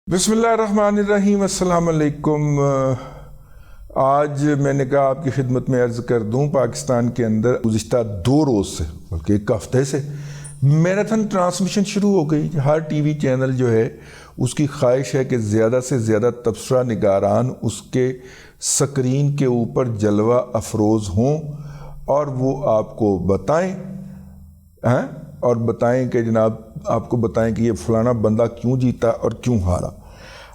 بسم اللہ الرحمن الرحیم۔ السلام علیکم۔ آج میں نے کہا آپ کی خدمت میں عرض کر دوں، پاکستان کے اندر گزشتہ 2 روز سے بلکہ 1 ہفتے سے میراتھن ٹرانسمیشن شروع ہو گئی۔ ہر ٹی وی چینل جو ہے اس کی خواہش ہے کہ زیادہ سے زیادہ تبصرہ نگاران اس کے سکرین کے اوپر جلوہ افروز ہوں اور وہ آپ کو بتائیں اور بتائیں کہ جناب آپ کو بتائیں کہ یہ فلانا بندہ کیوں جیتا اور کیوں ہارا۔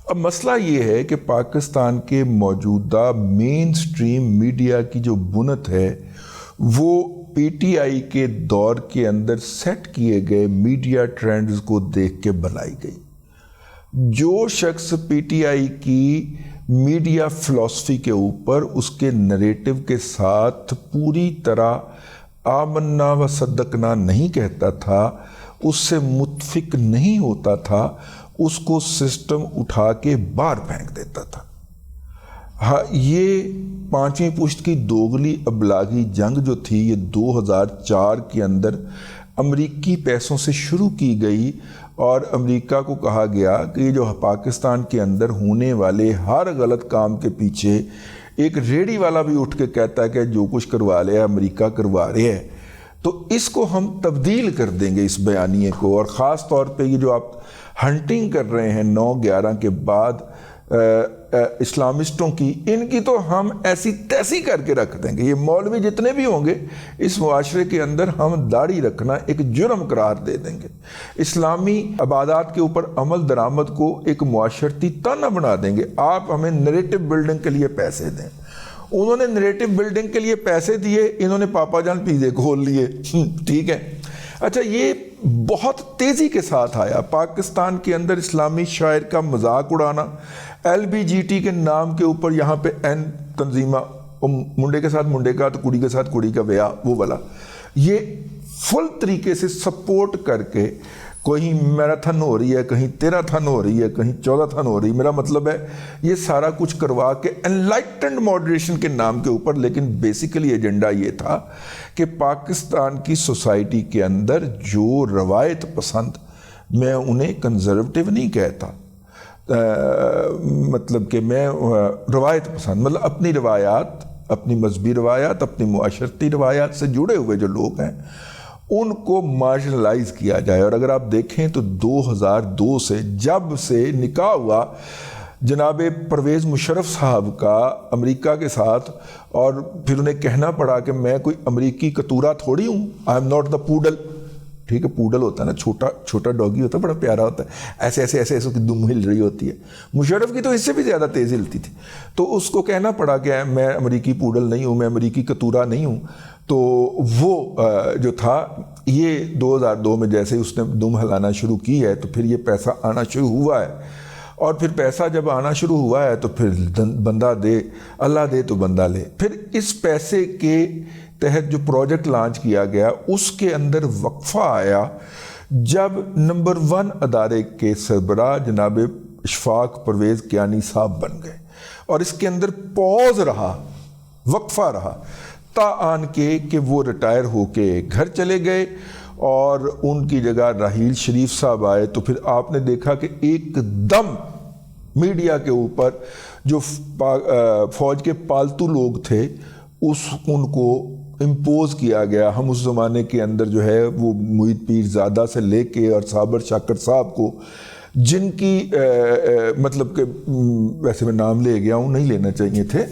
اب مسئلہ یہ ہے کہ پاکستان کے موجودہ مین سٹریم میڈیا کی جو بنت ہے وہ پی ٹی آئی کے دور کے اندر سیٹ کیے گئے میڈیا ٹرینڈز کو دیکھ کے بنائی گئی۔ جو شخص پی ٹی آئی کی میڈیا فلسفی کے اوپر اس کے نریٹو کے ساتھ پوری طرح آمنا و صدقنا نہیں کہتا تھا، اس سے متفق نہیں ہوتا تھا، اس کو سسٹم اٹھا کے باہر پھینک دیتا تھا۔ یہ 5ویں پشت کی دوغلی ابلاغی جنگ جو تھی یہ 2004 کے اندر امریکی پیسوں سے شروع کی گئی اور امریکہ کو کہا گیا کہ یہ جو پاکستان کے اندر ہونے والے ہر غلط کام کے پیچھے ایک ریڑھی والا بھی اٹھ کے کہتا ہے کہ جو کچھ کروا لیا امریکہ کروا رہے ہیں، تو اس کو ہم تبدیل کر دیں گے اس بیانیے کو۔ اور خاص طور پہ یہ جو آپ ہنٹنگ کر رہے ہیں 9/11 کے بعد اسلامسٹوں کی، ان کی تو ہم ایسی تیسی کر کے رکھ دیں گے۔ یہ مولوی جتنے بھی ہوں گے اس معاشرے کے اندر ہم داڑھی رکھنا ایک جرم قرار دے دیں گے، اسلامی عبادات کے اوپر عمل درآمد کو ایک معاشرتی تانا بنا دیں گے۔ آپ ہمیں نریٹو بلڈنگ کے لیے پیسے دیں۔ انہوں نے نریٹو بلڈنگ کے لیے پیسے دیے، انہوں نے پاپا جان پیزے کھول لیے، ٹھیک ہے۔ اچھا، یہ بہت تیزی کے ساتھ آیا پاکستان کے اندر اسلامی شاعر کا مذاق اڑانا، LBGT کے نام کے اوپر یہاں پہ این تنظیمہ، منڈے کے ساتھ منڈے کا تو کڑی کے ساتھ کڑی کا ویا وہ والا، یہ فل طریقے سے سپورٹ کر کے کہیں میراتھن ہو رہی ہے، کہیں 13 تھن ہو رہی ہے، کہیں 14 تھن ہو رہی ہے۔ میرا مطلب ہے یہ سارا کچھ کروا کے انلائٹنڈ ماڈریشن کے نام کے اوپر، لیکن بیسیکلی ایجنڈا یہ تھا کہ پاکستان کی سوسائٹی کے اندر جو روایت پسند، میں انہیں کنزرویٹو نہیں کہتا، مطلب کہ میں روایت پسند مطلب اپنی روایات، اپنی مذہبی روایات، اپنی معاشرتی روایات سے جڑے ہوئے جو لوگ ہیں ان کو مارجنلائز کیا جائے۔ اور اگر آپ دیکھیں تو 2002 سے جب سے نکاح ہوا جناب پرویز مشرف صاحب کا امریکہ کے ساتھ، اور پھر انہیں کہنا پڑا کہ میں کوئی امریکی کتورا تھوڑی ہوں، آئی ایم ناٹ دا پوڈل، ٹھیک ہے، پوڈل ہوتا ہے نا، چھوٹا ڈاگی ہوتا ہے، بڑا پیارا ہوتا ہے، ایسے اس کی دم ہل رہی ہوتی ہے۔ مشرف کی تو اس سے بھی زیادہ تیز ہلتی تھی، تو اس کو کہنا پڑا کہ میں امریکی پوڈل نہیں ہوں، میں امریکی کتورا نہیں ہوں۔ تو وہ جو تھا یہ 2002 میں جیسے اس نے دم ہلانا شروع کی ہے تو پھر یہ پیسہ آنا شروع ہوا ہے، اور پھر پیسہ جب آنا شروع ہوا ہے تو پھر بندہ دے اللہ دے تو بندہ لے۔ پھر اس پیسے کے تحت جو پروجیکٹ لانچ کیا گیا اس کے اندر وقفہ آیا جب نمبر 1 ادارے کے سربراہ جناب اشفاق پرویز کیانی صاحب بن گئے، اور اس کے اندر پوز رہا، وقفہ رہا تا آن کے کہ وہ ریٹائر ہو کے گھر چلے گئے اور ان کی جگہ راحیل شریف صاحب آئے۔ تو پھر آپ نے دیکھا کہ ایک دم میڈیا کے اوپر جو فوج کے پالتو لوگ تھے ان کو امپوز کیا گیا۔ ہم اس زمانے کے اندر جو ہے وہ معید پیر زادہ سے لے کے اور صابر شاکر صاحب کو، جن کی مطلب کہ ویسے میں نام لے گیا ہوں، نہیں لینا چاہیے تھے،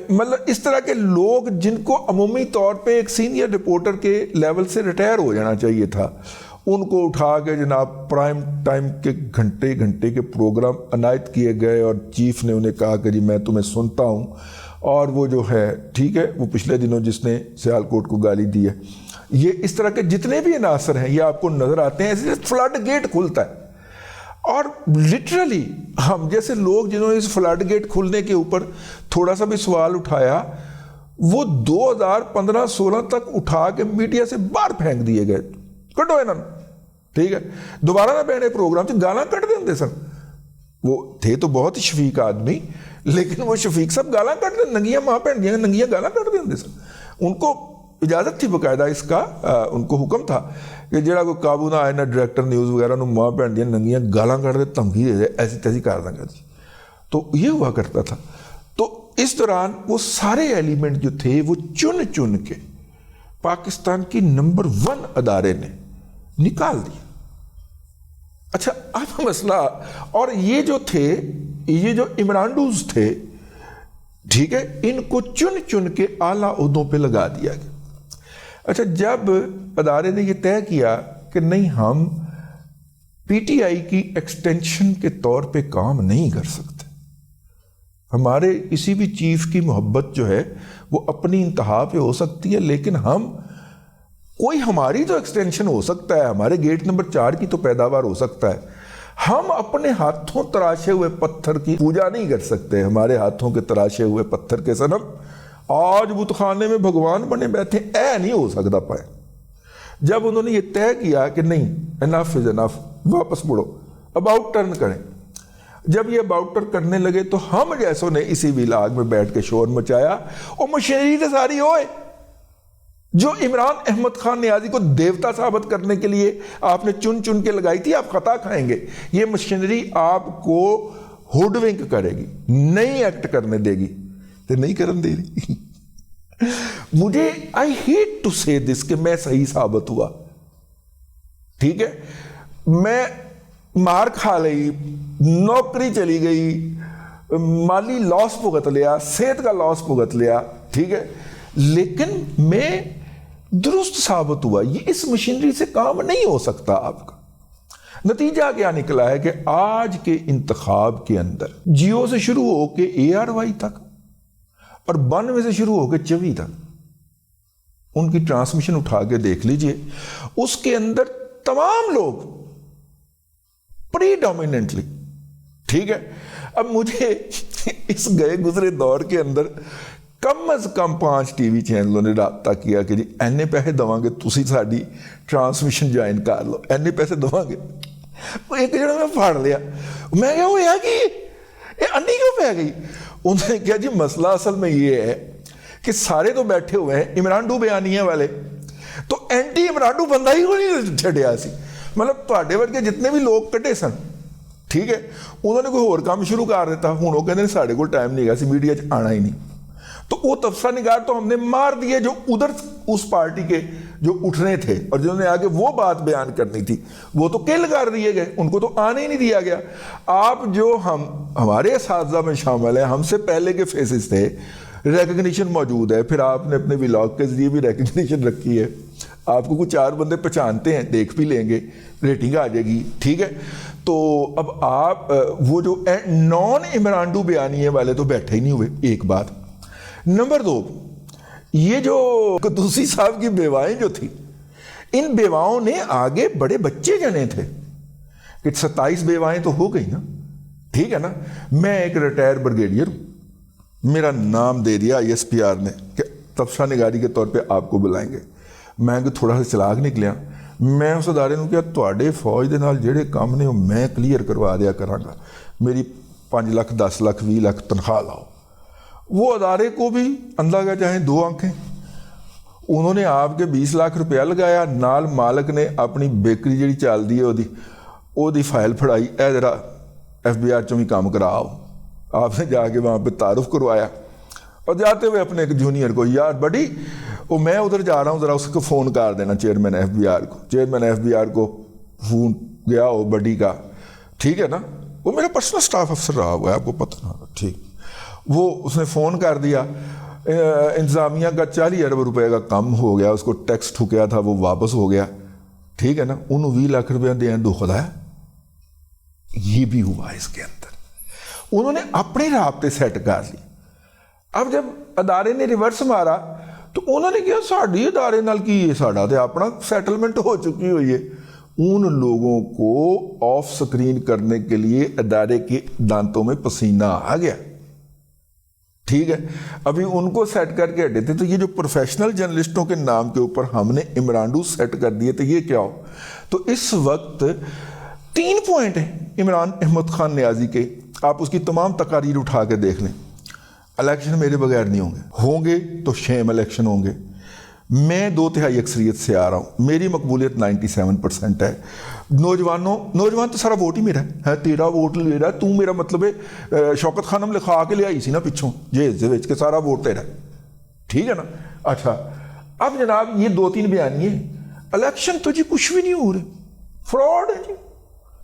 مطلب اس طرح کے لوگ جن کو عمومی طور پہ ایک سینئر رپورٹر کے لیول سے ریٹائر ہو جانا چاہیے تھا، ان کو اٹھا کے جناب پرائم ٹائم کے گھنٹے کے پروگرام عنایت کیے گئے، اور چیف نے انہیں کہا کہ جی میں تمہیں سنتا ہوں۔ اور وہ جو ہے ٹھیک ہے، وہ پچھلے دنوں جس نے سیالکوٹ کو گالی دی ہے، یہ اس طرح کے جتنے بھی عناصر ہیں یہ آپ کو نظر آتے ہیں، ایسے فلڈ گیٹ کھلتا ہے۔ اور لٹرلی ہم جیسے لوگ جنہوں نے اس فلڈ گیٹ کھلنے کے اوپر تھوڑا سا بھی سوال اٹھایا، وہ 2015-16 تک اٹھا کے میڈیا سے باہر پھینک دیے گئے، کٹو انہوں نے، ٹھیک ہے، دوبارہ نہ بہنے پروگرام سے گالاں کٹ دیں سن۔ وہ تھے تو بہت ہی شفیق آدمی، لیکن وہ شفیق صاحب گالاں کٹ دیں، ننگیاں ماں بہن دیاں ننگیاں گالاں کٹ دیں سن، ان کو اجازت تھی باقاعدہ اس کا، ان کو حکم تھا۔ کہ جڑا کوئی قابو نہ آئے نہ ڈائریکٹر نیوز وغیرہ نو ماں بھن دیاں ننگیاں گالاں کر دے دھمکی دے دے ایسی تیسی کر دیں گا جی. تو یہ ہوا کرتا تھا. تو اس دوران وہ سارے ایلیمنٹ جو تھے وہ چن چن کے پاکستان کی نمبر 1 ادارے نے نکال دیا. اچھا اب مسئلہ, اور یہ جو تھے, یہ جو عمرانڈوز تھے, ٹھیک ہے, ان کو چن چن کے اعلیٰ عہدوں پہ لگا دیا گیا. اچھا جب ادارے نے یہ طے کیا کہ نہیں ہم پی ٹی آئی کی ایکسٹینشن کے طور پہ کام نہیں کر سکتے, ہمارے کسی بھی چیف کی محبت جو ہے وہ اپنی انتہا پہ ہو سکتی ہے, لیکن ہم کوئی ہماری تو ایکسٹینشن ہو سکتا ہے, ہمارے گیٹ نمبر 4 کی تو پیداوار ہو سکتا ہے, ہم اپنے ہاتھوں تراشے ہوئے پتھر کی پوجا نہیں کر سکتے. ہمارے ہاتھوں کے تراشے ہوئے پتھر کے صنم آج بت خانے میں بھگوان بنے بیٹھے, اے نہیں ہو سکتا پائے. جب انہوں نے یہ طے کیا کہ نہیں انف از انف, واپس مڑو, اباؤٹ ٹرن کریں, جب یہ اباؤٹ ٹرن کرنے لگے تو ہم جیسوں نے اسی ولاگ میں بیٹھ کے شور مچایا, اور مشینری تو ساری ہوئے جو عمران احمد خان نیازی کو دیوتا ثابت کرنے کے لیے آپ نے چن چن کے لگائی تھی, آپ خطا کھائیں گے. یہ مشینری آپ کو ہوڈ ونک کرے گی, نہیں ایکٹ کرنے دے گی, تو نہیں کرن دے رہی. مجھے آئی ہیٹ ٹو سے دس کہ میں صحیح ثابت ہوا, ٹھیک ہے, میں مار کھا لئی, نوکری چلی گئی, مالی لاس بھگت لیا, صحت کا لاس بھگت لیا, ٹھیک ہے, لیکن میں درست ثابت ہوا. یہ اس مشینری سے کام نہیں ہو سکتا آپ کا. نتیجہ کیا نکلا ہے کہ آج کے انتخاب کے اندر جیو سے شروع ہو کے اے آر وائی تک اور 92 سے شروع ہو کے 24 تک ان کی ٹرانسمیشن اٹھا کے دیکھ لیجئے, اس کے اندر تمام لوگ پری ڈومیننٹلی, ٹھیک ہے. اب مجھے اس گئے گزرے دور کے اندر کم از کم 5 ٹی وی چینلوں نے رابطہ کیا کہ جی اینے پیسے دواں گے, تسی ساڈی ٹرانسمیشن جوائن کر لو, اینے پیسے دواں گے. ایک جڑا میں پھاڑ لیا, میں کہا ہویا کہ یہ انی کیوں پہ گئی. انہوں نے کہا جی مسئلہ اصل میں یہ ہے کہ سارے تو بیٹھے ہوئے ہیں عمرانڈو بیانیے والے, تو اینٹی عمرانڈو بندہ ہی کو نہیں چھڑیا سی, مطلب تواڈے ورگے جتنے بھی لوگ کٹے سن, ٹھیک ہے, انہوں نے کوئی اور کام شروع کر دیتا. ہوں وہ کہتے ہیں ساڈے کو ٹائم نہیں گا, سی میڈیا چ آنا ہی نہیں. تو وہ تبصرہ نگار تو ہم نے مار دیے جو ادھر اس پارٹی کے جو اٹھنے تھے اور جنہوں نے آگے وہ بات بیان کرنی تھی وہ تو کل کر دیے گئے, ان کو تو آنے ہی نہیں دیا گیا. آپ جو ہمارے اساتذہ میں شامل ہیں, ہم سے پہلے کے فیسز تھے, ریکگنیشن موجود ہے, پھر آپ نے اپنے ولاگ کے ذریعے بھی ریکگنیشن رکھی ہے, آپ کو کچھ 4 بندے پہچانتے ہیں, دیکھ بھی لیں گے, ریٹنگ آ جائے گی, ٹھیک ہے. تو اب آپ وہ جو نان عمرانڈو بیانیے والے تو بیٹھے ہی نہیں ہوئے, ایک بات. نمبر 2, یہ جو قدوسی صاحب کی بیوائیں جو تھی, ان بیواؤں نے آگے بڑے بچے جنے تھے کہ 27 بیوائیں تو ہو گئی نا, ٹھیک ہے نا. میں ایک ریٹائر بریگیڈیئر ہوں, میرا نام دے دیا آئی ایس پی آر نے کہ تبصرہ نگاری کے طور پہ آپ کو بلائیں گے. میں تھوڑا سا چلاک نکلیا, میں اس ادارے نوں کہا تواڈے فوج دے نال جڑے کام نے میں کلیئر کروا دیا کراں گا, میری 5 لاکھ 10 لاکھ 20 لاکھ تنخواہ لاؤ. وہ ادارے کو بھی اندھا کا چاہیں 2 آنکھیں, انہوں نے آپ کے 20 لاکھ روپیہ لگایا, نال مالک نے اپنی بیکری جڑی چال دی ہے وہ دی فائل پھڑائی, اے ذرا ایف بی آر چوں بھی کام کراؤ. آپ نے جا کے وہاں پہ تعارف کروایا, اور جاتے ہوئے اپنے ایک جونیئر کو, یار بڑی وہ میں ادھر جا رہا ہوں, ذرا اس کو فون کر دینا چیئرمین ایف بی آر کو. چیئرمین ایف بی آر کو فون گیا وہ بڈی کا, ٹھیک ہے نا, وہ میرا پرسنل سٹاف افسر رہا ہوا ہے, آپ کو پتہ نہ, ٹھیک. وہ اس نے فون کر دیا, انتظامیہ کا 40 ارب روپے کا کم ہو گیا, اس کو ٹیکس ٹھکیا تھا وہ واپس ہو گیا, ٹھیک ہے نا. انہوں 20 لاکھ روپیہ دیں دو خدا ہے. یہ بھی ہوا اس کے اندر, انہوں نے اپنے رابطے سیٹ کر لی. اب جب ادارے نے ریورس مارا تو انہوں نے کہا ساڈی ادارے نال کی ہے, ساڈا تے اپنا سیٹلمنٹ ہو چکی ہوئی ہے. ان لوگوں کو آف سکرین کرنے کے لیے ادارے کے دانتوں میں پسینہ آ گیا, ٹھیک ہے. ابھی ان کو سیٹ کر کے ہٹے تھے, تو یہ جو پروفیشنل جرنلسٹوں کے نام کے اوپر ہم نے عمرانڈو سیٹ کر دیے تھے, یہ کیا ہو. تو اس وقت 3 پوائنٹ ہیں عمران احمد خان نیازی کے, آپ اس کی تمام تقاریر اٹھا کے دیکھ لیں. الیکشن میرے بغیر نہیں ہوں گے تو شیم الیکشن ہوں گے. میں 2/3 اکثریت سے آ رہا ہوں, میری مقبولیت 97% ہے. نوجوان تو سارا ووٹ ہی میرا ہے, تیرا ووٹ میرا, تو میرا مطلب ہے شوکت خانم لکھا کے لے آئی سی نا پچھوں جیز کے سارا ووٹ تیرا, ٹھیک ہے نا. اچھا اب جناب یہ 2-3 بیانیے, الیکشن تو جی کچھ بھی نہیں ہو رہے, فراڈ ہے جی,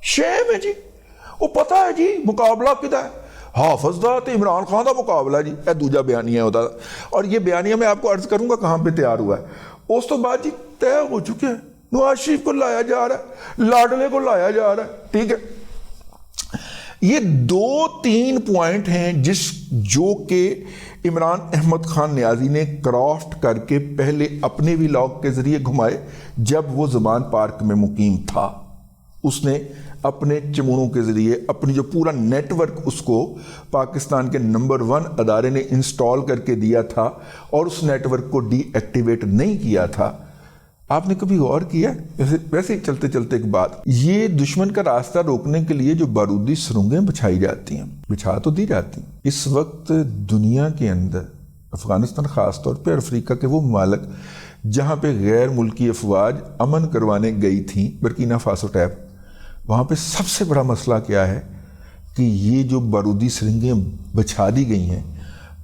شیم ہے جی, وہ پتہ ہے جی مقابلہ کدھر ہے, حافظ دا تے عمران خان دا مقابلہ جی, اے دوجا بیانیہ ہوتا. اور یہ بیانیہ میں آپ کو عرض کروں گا کہاں پہ تیار ہوا ہے. اس تو بعد جی طے ہو چکے ہیں, نواز شریف کو لایا جا رہا ہے, لاڈلے کو لایا جا رہا ہے, ٹھیک ہے. یہ 2-3 پوائنٹ ہیں جو کہ عمران احمد خان نیازی نے کرافٹ کر کے پہلے اپنے ولاگ کے ذریعے گھمائے جب وہ زمان پارک میں مقیم تھا. اس نے اپنے چمونوں کے ذریعے اپنی جو پورا نیٹ ورک اس کو پاکستان کے نمبر 1 ادارے نے انسٹال کر کے دیا تھا اور اس نیٹ ورک کو ڈی ایکٹیویٹ نہیں کیا تھا. آپ نے کبھی غور کیا؟ ویسے ہی چلتے چلتے ایک بات, یہ دشمن کا راستہ روکنے کے لیے جو بارودی سرنگیں بچھائی جاتی ہیں, بچھا تو دی جاتی ہیں. اس وقت دنیا کے اندر افغانستان خاص طور پہ افریقہ کے وہ ممالک جہاں پہ غیر ملکی افواج امن کروانے گئی تھیں, برکینا فاسو ٹیپ, وہاں پہ سب سے بڑا مسئلہ کیا ہے کہ یہ جو بارودی سرنگیں بچھا دی گئی ہیں,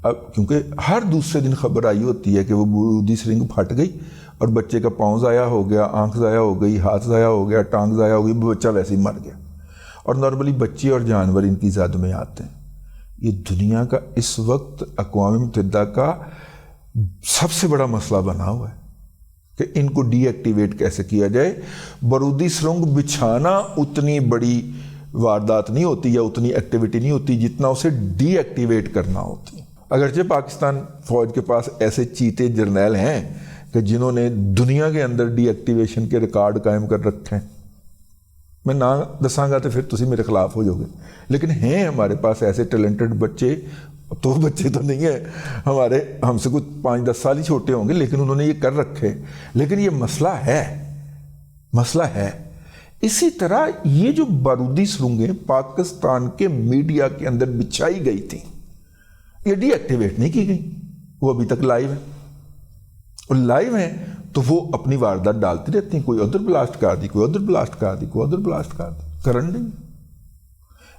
اب کیونکہ ہر دوسرے دن خبر آئی ہوتی ہے کہ وہ بارودی سرنگ پھٹ گئی اور بچے کا پاؤں ضائع ہو گیا, آنکھ ضائع ہو گئی, ہاتھ ضائع ہو گیا, ٹانگ ضائع ہو گئی, بچہ ویسے ہی مر گیا. اور نارملی بچے اور جانور ان کی زد میں آتے ہیں. یہ دنیا کا اس وقت اقوام متحدہ کا سب سے بڑا مسئلہ بنا ہوا ہے کہ ان کو ڈی ایکٹیویٹ کیسے کیا جائے. بارودی سرنگ بچھانا اتنی بڑی واردات نہیں ہوتی یا اتنی ایکٹیویٹی نہیں ہوتی جتنا اسے ڈی ایکٹیویٹ کرنا ہوتی ہے. اگرچہ پاکستان فوج کے پاس ایسے چیتے جرنیل ہیں کہ جنہوں نے دنیا کے اندر ڈی ایکٹیویشن کے ریکارڈ قائم کر رکھے ہیں, میں نہ دساں گا تو پھر تسی میرے خلاف ہو جاؤ گے, لیکن ہیں ہمارے پاس ایسے ٹیلنٹڈ بچے, تو بچے تو نہیں ہیں ہمارے, ہم سے کچھ 5-10 سال ہی چھوٹے ہوں گے, لیکن انہوں نے یہ کر رکھے. لیکن یہ مسئلہ ہے. اسی طرح یہ جو بارودی سرنگیں پاکستان کے میڈیا کے اندر بچھائی گئی تھیں, یہ ڈی ایکٹیویٹ نہیں کی گئی, وہ ابھی تک لائیو ہیں. اور لائیو ہیں تو وہ اپنی واردات ڈالتی رہتی ہیں, کوئی ادھر بلاسٹ کر دی, کوئی ادھر بلاسٹ کر دی, کوئی ادھر بلاسٹ کر دی, کرن نہیں.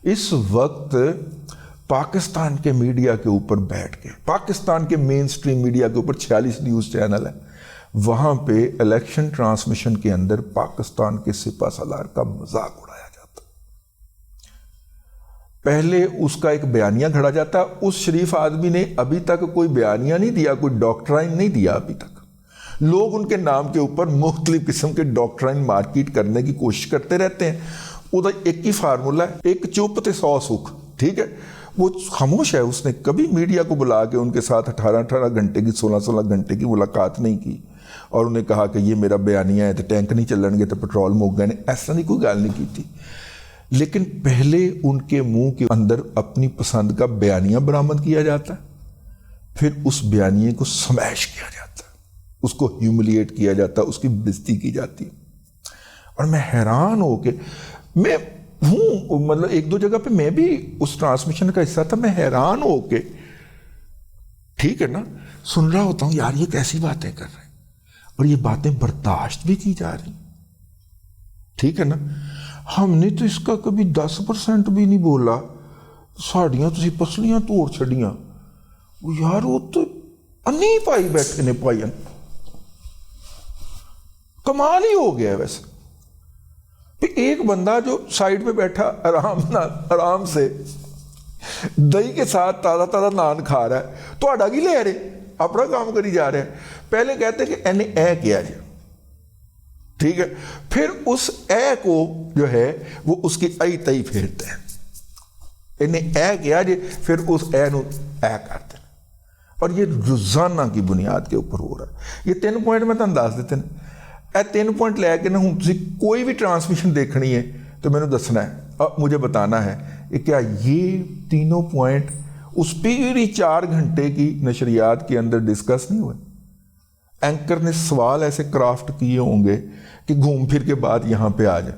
اس وقت پاکستان کے میڈیا کے اوپر بیٹھ کے, پاکستان کے مین سٹریم میڈیا کے اوپر 46 نیوز چینل ہے, وہاں پہ الیکشن ٹرانسمیشن کے اندر پاکستان کے سپہ سالار کا مذاق اڑایا جاتا. پہلے اس کا ایک بیانیہ گھڑا جاتا. اس شریف آدمی نے ابھی تک کوئی بیانیہ نہیں دیا, کوئی ڈاکٹرائن نہیں دیا ابھی تک. لوگ ان کے نام کے اوپر مختلف قسم کے ڈاکٹرائن مارکیٹ کرنے کی کوشش کرتے رہتے ہیں. ادھر ایک ہی فارمولہ ہے, ایک چپ تے 100 سکھ, ٹھیک ہے. وہ خاموش ہے, اس نے کبھی میڈیا کو بلا کے ان کے ساتھ 18 گھنٹے کی 16 گھنٹے کی ملاقات نہیں کی اور انہیں کہا کہ یہ میرا بیانیہ ہے تو ٹینک نہیں چلن گے تو پٹرول مک گئے, ایسا نہیں کوئی گال نہیں کی تھی. لیکن پہلے ان کے منہ کے اندر اپنی پسند کا بیانیہ برآمد کیا جاتا ہے, پھر اس بیانیے کو سمیش کیا جاتا ہے, اس کو ہیوملیٹ کیا جاتا ہے, اس کی بےزتی کی جاتی ہے. اور میں حیران ہو کے, میں ہوں مطلب 1-2 جگہ پہ میں بھی اس ٹرانسمیشن کا حصہ تھا, میں حیران ہو کے, ٹھیک ہے نا, سن رہا ہوتا ہوں یار یہ کیسی باتیں کر رہے ہیں, اور یہ باتیں برداشت بھی کی جا رہی, ٹھیک ہے نا. ہم نے تو اس کا کبھی 10% بھی نہیں بولا, ساڑیاں تسی پسلیاں توڑ چھڑیاں, یار وہ تو انی پائی بیٹھے نے پائین, کمال ہی ہو گیا ہے. ویسے ایک بندہ جو سائڈ پہ بیٹھا آرام سے دہی کے ساتھ تازہ نان کھا رہا ہے, تو اڈا کی لے رہے, اپنا کام کری جا رہے ہیں. پہلے کہتے کہ اینے اے کیا جائے, ٹھیک ہے, پھر اس اے کو جو ہے وہ اس کی ای تئی پھیرتے ہیں, انہیں اے کیا جائے, پھر اس اے نو اے کرتے ہیں. اور یہ روزانہ کی بنیاد کے اوپر ہو رہا ہے. یہ 3 پوائنٹ میں تو انداز دیتے ہیں. اے 3 پوائنٹ لے کے نہ ہوں تسی کوئی بھی ٹرانسمیشن دیکھنی ہے تو میں نے دسنا ہے, مجھے بتانا ہے کہ کیا یہ 3 پوائنٹ اس پوری 4 گھنٹے کی نشریات کے اندر ڈسکس نہیں ہوئے. اینکر نے سوال ایسے کرافٹ کیے ہوں گے کہ گھوم پھر کے بعد یہاں پہ آ جائے,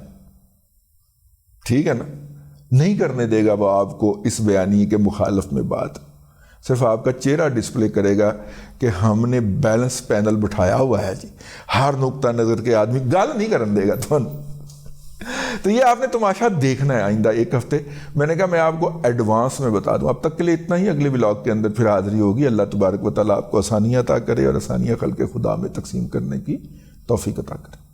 ٹھیک ہے نا. نہیں کرنے دے گا وہ آپ کو اس بیانیے کے مخالف میں بات. صرف آپ کا چہرہ ڈسپلے کرے گا کہ ہم نے بیلنس پینل بٹھایا ہوا ہے جی، ہر نقطہ نظر کے آدمی گل نہیں کرن دے گا تو یہ آپ نے تماشا دیکھنا ہے آئندہ ایک ہفتے. میں نے کہا میں آپ کو ایڈوانس میں بتا دوں. اب تک کے لیے اتنا ہی. اگلے ولاگ کے اندر پھر حاضری ہوگی. اللہ تبارک و تعالیٰ آپ کو آسانیاں عطا کرے اور آسانیاں خلق خدا میں تقسیم کرنے کی توفیق عطا کرے.